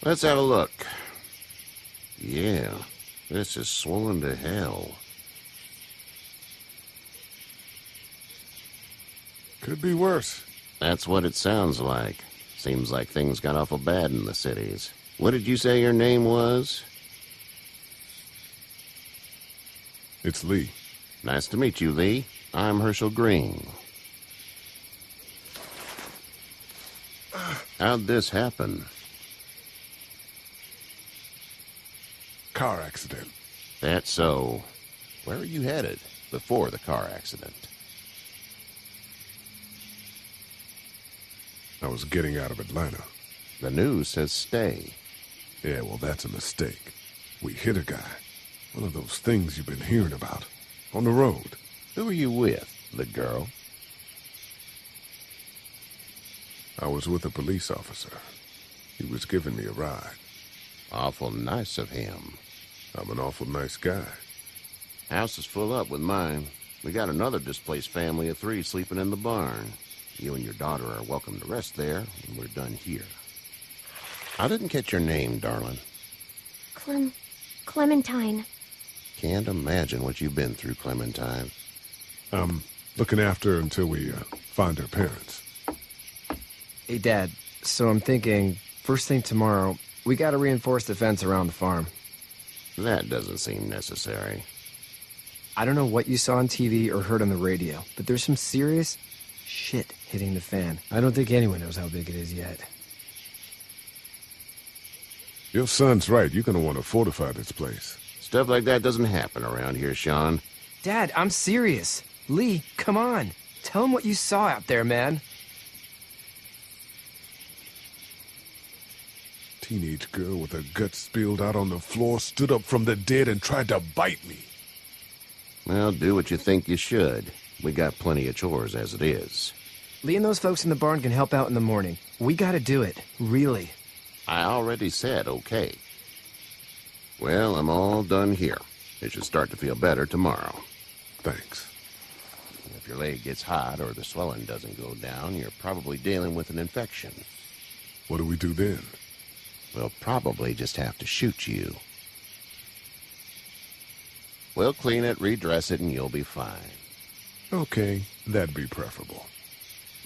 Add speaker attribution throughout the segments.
Speaker 1: Let's have a look. Yeah, this is swollen to hell.
Speaker 2: Could be worse.
Speaker 1: That's what it sounds like. Seems like things got awful bad in the cities. What did you say your name was?
Speaker 2: It's Lee.
Speaker 1: Nice to meet you, Lee. I'm Hershel Green. How'd this happen?
Speaker 2: Car accident.
Speaker 1: That's so. Where are you headed before the car accident?
Speaker 2: I was getting out of Atlanta.
Speaker 1: The news says stay.
Speaker 2: Yeah, well, that's a mistake. We hit a guy. One of those things you've been hearing about. On the road.
Speaker 1: Who are you with? The girl?
Speaker 2: I was with a police officer. He was giving me a ride.
Speaker 1: Awful nice of him.
Speaker 2: I'm an awful nice guy.
Speaker 1: House is full up with mine. We got another displaced family of 3 sleeping in the barn. You and your daughter are welcome to rest there when we're done here. I didn't catch your name, darling.
Speaker 3: Clementine.
Speaker 1: Can't imagine what you've been through, Clementine.
Speaker 2: I'm looking after her until we find her parents.
Speaker 4: Hey, Dad, so I'm thinking, first thing tomorrow, we gotta reinforce the fence around the farm.
Speaker 1: That doesn't seem necessary.
Speaker 4: I don't know what you saw on TV or heard on the radio, but there's some serious shit hitting the fan. I don't think anyone knows how big it is yet.
Speaker 2: Your son's right. You're gonna want to fortify this place.
Speaker 1: Stuff like that doesn't happen around here, Sean.
Speaker 4: Dad, I'm serious. Lee, come on. Tell him what you saw out there, man.
Speaker 2: Teenage girl with her guts spilled out on the floor stood up from the dead and tried to bite me.
Speaker 1: Well, do what you think you should. We got plenty of chores as it is.
Speaker 4: Lee and those folks in the barn can help out in the morning. We gotta do it. Really.
Speaker 1: I already said okay. Well, I'm all done here. It should start to feel better tomorrow.
Speaker 2: Thanks.
Speaker 1: If your leg gets hot or the swelling doesn't go down, you're probably dealing with an infection.
Speaker 2: What do we do then?
Speaker 1: We'll probably just have to shoot you. We'll clean it, redress it, and you'll be fine.
Speaker 2: Okay, that'd be preferable.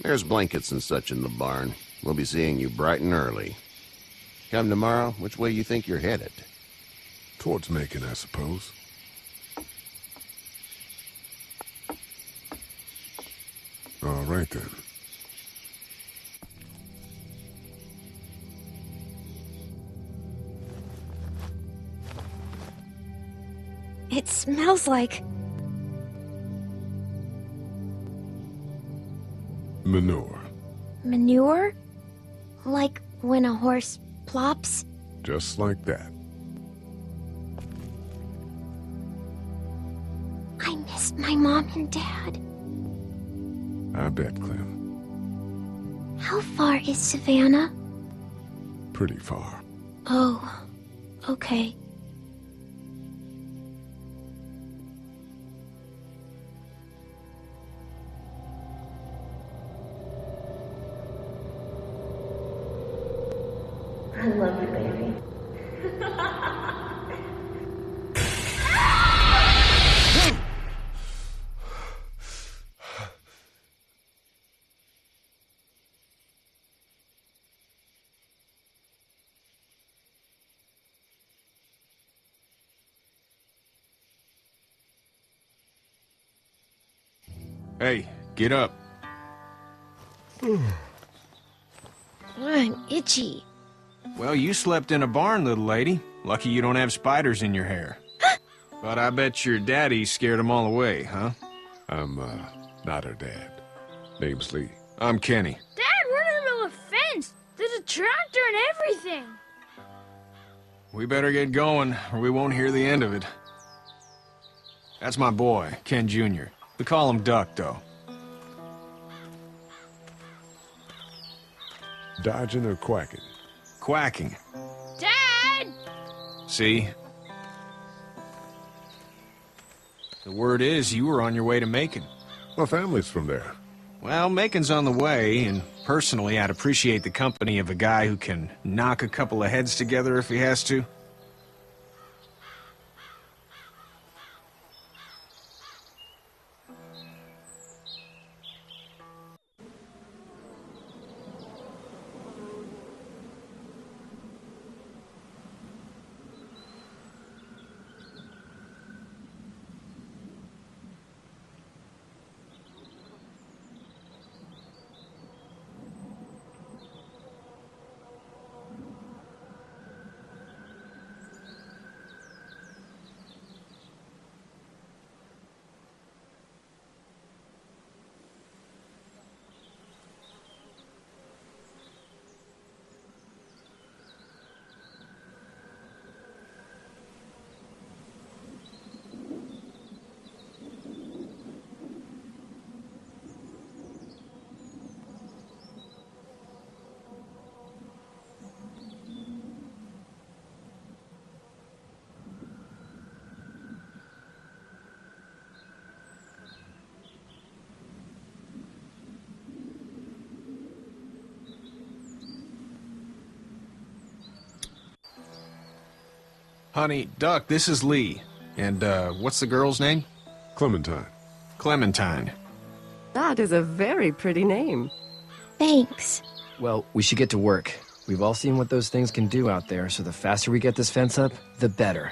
Speaker 1: There's blankets and such in the barn. We'll be seeing you bright and early. Come tomorrow, which way you think you're headed?
Speaker 2: Towards Macon, I suppose. All right, then.
Speaker 3: It smells like...
Speaker 2: Manure.
Speaker 3: manure? Like when a horse plops?
Speaker 2: Just like that.
Speaker 3: I miss my mom and dad.
Speaker 2: I bet, Clem.
Speaker 3: How far is Savannah?
Speaker 2: Pretty far.
Speaker 3: Oh, okay.
Speaker 5: I love you, baby.
Speaker 6: Hey, get up.
Speaker 3: I'm itchy.
Speaker 6: Well, you slept in a barn, little lady. Lucky you don't have spiders in your hair. But I bet your daddy scared them all away, huh?
Speaker 2: I'm, not her dad. Name's Lee.
Speaker 6: I'm Kenny.
Speaker 7: Dad, we're in the middle of a fence. There's a tractor and everything.
Speaker 6: We better get going, or we won't hear the end of it. That's my boy, Ken Jr. We call him Duck, though.
Speaker 2: Dodging or quacking?
Speaker 6: Quacking.
Speaker 7: Dad!
Speaker 6: See? The word is you were on your way to Macon.
Speaker 2: My family's from there.
Speaker 6: Well, Macon's on the way, and personally, I'd appreciate the company of a guy who can knock a couple of heads together if he has to. Honey, Duck, this is Lee. And, what's the girl's name?
Speaker 2: Clementine.
Speaker 6: Clementine.
Speaker 5: That is a very pretty name.
Speaker 3: Thanks.
Speaker 4: Well, we should get to work. We've all seen what those things can do out there, so the faster we get this fence up, the better.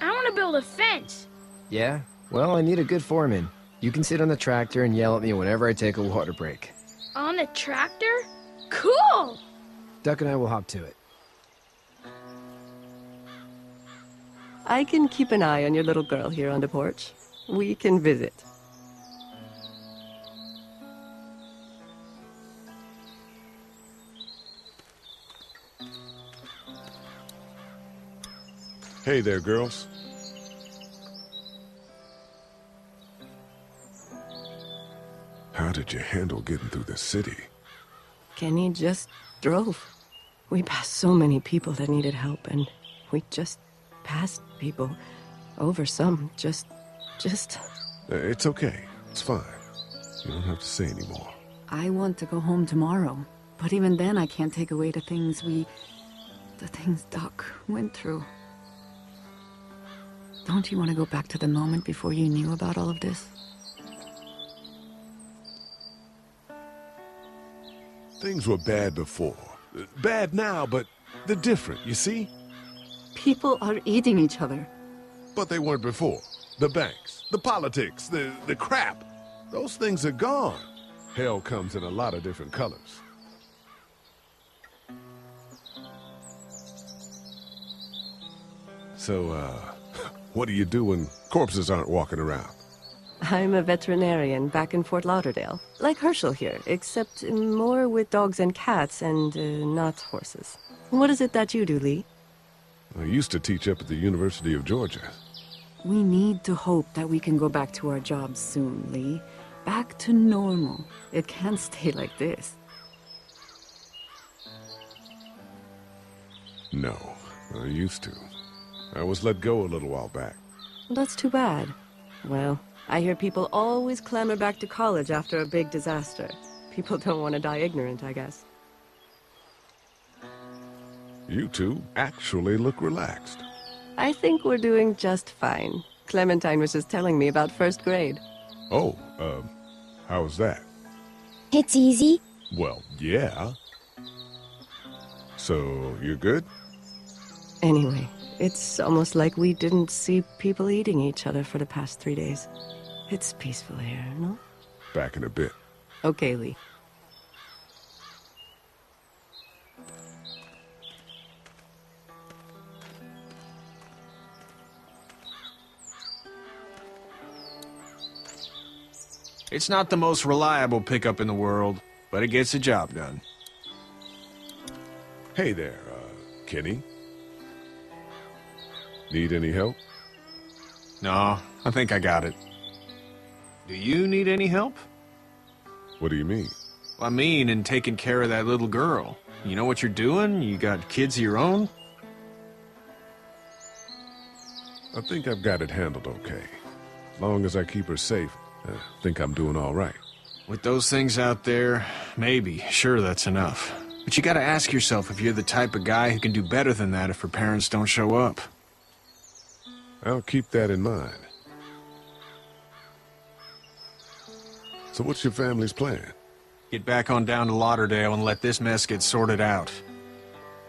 Speaker 7: I want to build a fence.
Speaker 4: Yeah? Well, I need a good foreman. You can sit on the tractor and yell at me whenever I take a water break.
Speaker 7: On the tractor? Cool!
Speaker 4: Duck and I will hop to it.
Speaker 5: I can keep an eye on your little girl here on the porch. We can visit.
Speaker 2: Hey there, girls. How did you handle getting through the city?
Speaker 5: Kenny just drove. We passed so many people that needed help, and we just passed people. Over some, just...
Speaker 2: It's okay. It's fine. You don't have to say anymore.
Speaker 8: I want to go home tomorrow. But even then, I can't take away the things Doc went through. Don't you want to go back to the moment before you knew about all of this?
Speaker 2: Things were bad before. Bad now, but they're different, you see?
Speaker 8: People are eating each other.
Speaker 2: But they weren't before. The banks, the politics, the crap. Those things are gone. Hell comes in a lot of different colors. So, what do you do when corpses aren't walking around?
Speaker 5: I'm a veterinarian back in Fort Lauderdale. Like Herschel here, except more with dogs and cats and not horses. What is it that you do, Lee?
Speaker 2: I used to teach up at the University of Georgia.
Speaker 8: We need to hope that we can go back to our jobs soon, Lee. Back to normal. It can't stay like this.
Speaker 2: No, I used to. I was let go a little while back.
Speaker 5: That's too bad. Well, I hear people always clamor back to college after a big disaster. People don't want to die ignorant, I guess.
Speaker 2: You two actually look relaxed.
Speaker 5: I think we're doing just fine. Clementine was just telling me about first grade.
Speaker 2: Oh, how was that?
Speaker 3: It's easy.
Speaker 2: Well, yeah. So, you're good?
Speaker 5: Anyway, it's almost like we didn't see people eating each other for the past 3 days. It's peaceful here, no?
Speaker 2: Back in a bit.
Speaker 5: Okay, Lee.
Speaker 6: It's not the most reliable pickup in the world, but it gets the job done.
Speaker 2: Hey there, Kenny. Need any help?
Speaker 6: No, I think I got it. Do you need any help?
Speaker 2: What do you mean?
Speaker 6: I mean, in taking care of that little girl. You know what you're doing? You got kids of your own?
Speaker 2: I think I've got it handled okay. Long as I keep her safe, I think I'm doing all right.
Speaker 6: With those things out there, maybe, sure, that's enough. But you gotta ask yourself if you're the type of guy who can do better than that if her parents don't show up.
Speaker 2: I'll keep that in mind. So what's your family's plan?
Speaker 6: Get back on down to Lauderdale and let this mess get sorted out.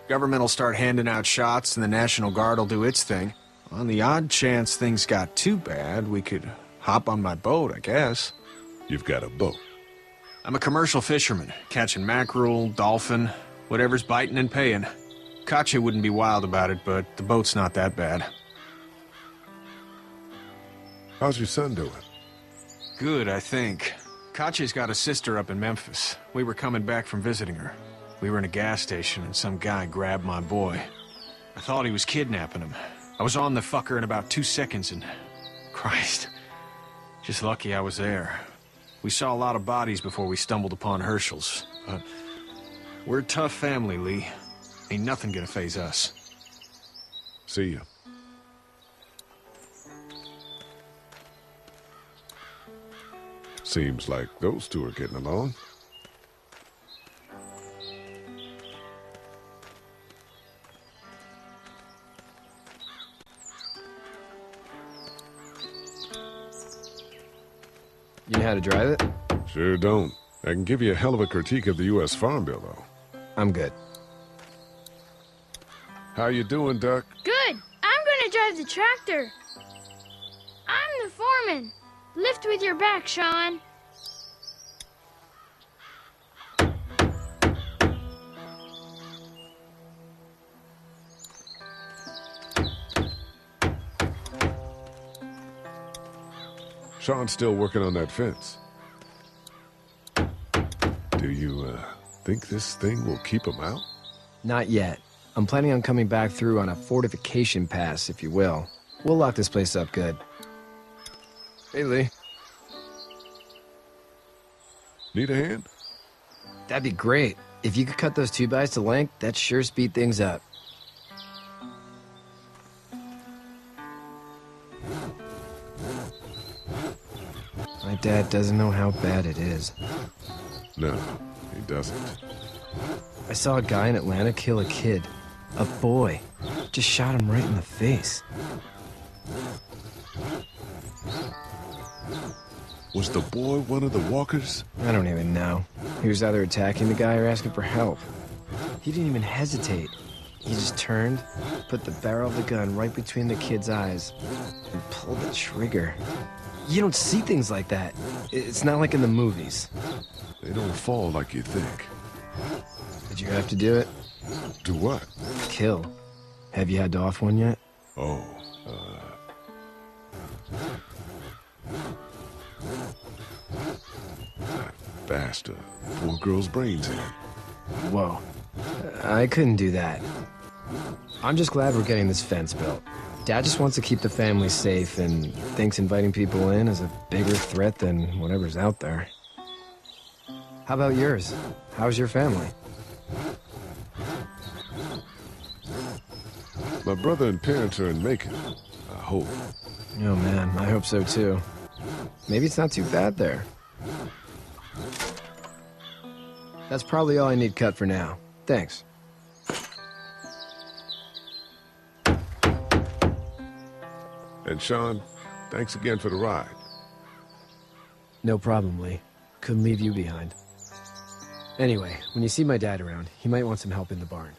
Speaker 6: Government will start handing out shots and the National Guard will do its thing. On the odd chance things got too bad, we could hop on my boat, I guess.
Speaker 2: You've got a boat.
Speaker 6: I'm a commercial fisherman, catching mackerel, dolphin, whatever's biting and paying. Katya wouldn't be wild about it, but the boat's not that bad.
Speaker 2: How's your son doing?
Speaker 6: Good, I think. Katya's got a sister up in Memphis. We were coming back from visiting her. We were in a gas station and some guy grabbed my boy. I thought he was kidnapping him. I was on the fucker in about 2 seconds and... Christ. Just lucky I was there. We saw a lot of bodies before we stumbled upon Hershel's, but... We're a tough family, Lee. Ain't nothing gonna faze us.
Speaker 2: See ya. Seems like those two are getting along.
Speaker 4: You know how to drive it?
Speaker 2: Sure don't. I can give you a hell of a critique of the U.S. Farm Bill, though.
Speaker 4: I'm good.
Speaker 2: How you doing, Duck?
Speaker 7: Good. I'm gonna drive the tractor. I'm the foreman. Lift with your back, Sean.
Speaker 2: Sean's still working on that fence. Do you, think this thing will keep him out?
Speaker 4: Not yet. I'm planning on coming back through on a fortification pass, if you will. We'll lock this place up good. Hey, Lee.
Speaker 2: Need a hand?
Speaker 4: That'd be great. If you could cut those 2x to length, that'd sure speed things up. My dad doesn't know how bad it is.
Speaker 2: No, he doesn't.
Speaker 4: I saw a guy in Atlanta kill a kid. A boy. Just shot him right in the face.
Speaker 2: Was the boy one of the walkers?
Speaker 4: I don't even know. He was either attacking the guy or asking for help. He didn't even hesitate. He just turned, put the barrel of the gun right between the kid's eyes, and pulled the trigger. You don't see things like that. It's not like in the movies.
Speaker 2: They don't fall like you think.
Speaker 4: Did you have to do it?
Speaker 2: Do what?
Speaker 4: Kill. Have you had to off one yet?
Speaker 2: Oh, that bastard. Poor girl's brains in.
Speaker 4: Whoa. I couldn't do that. I'm just glad we're getting this fence built. Dad just wants to keep the family safe and thinks inviting people in is a bigger threat than whatever's out there. How about yours? How's your family?
Speaker 2: My brother and parents are in Macon. I hope.
Speaker 4: Oh man, I hope so too. Maybe it's not too bad there. That's probably all I need cut for now. Thanks.
Speaker 2: And Sean, thanks again for the ride.
Speaker 4: No problem, Lee. Couldn't leave you behind. Anyway, when you see my dad around, he might want some help in the barn.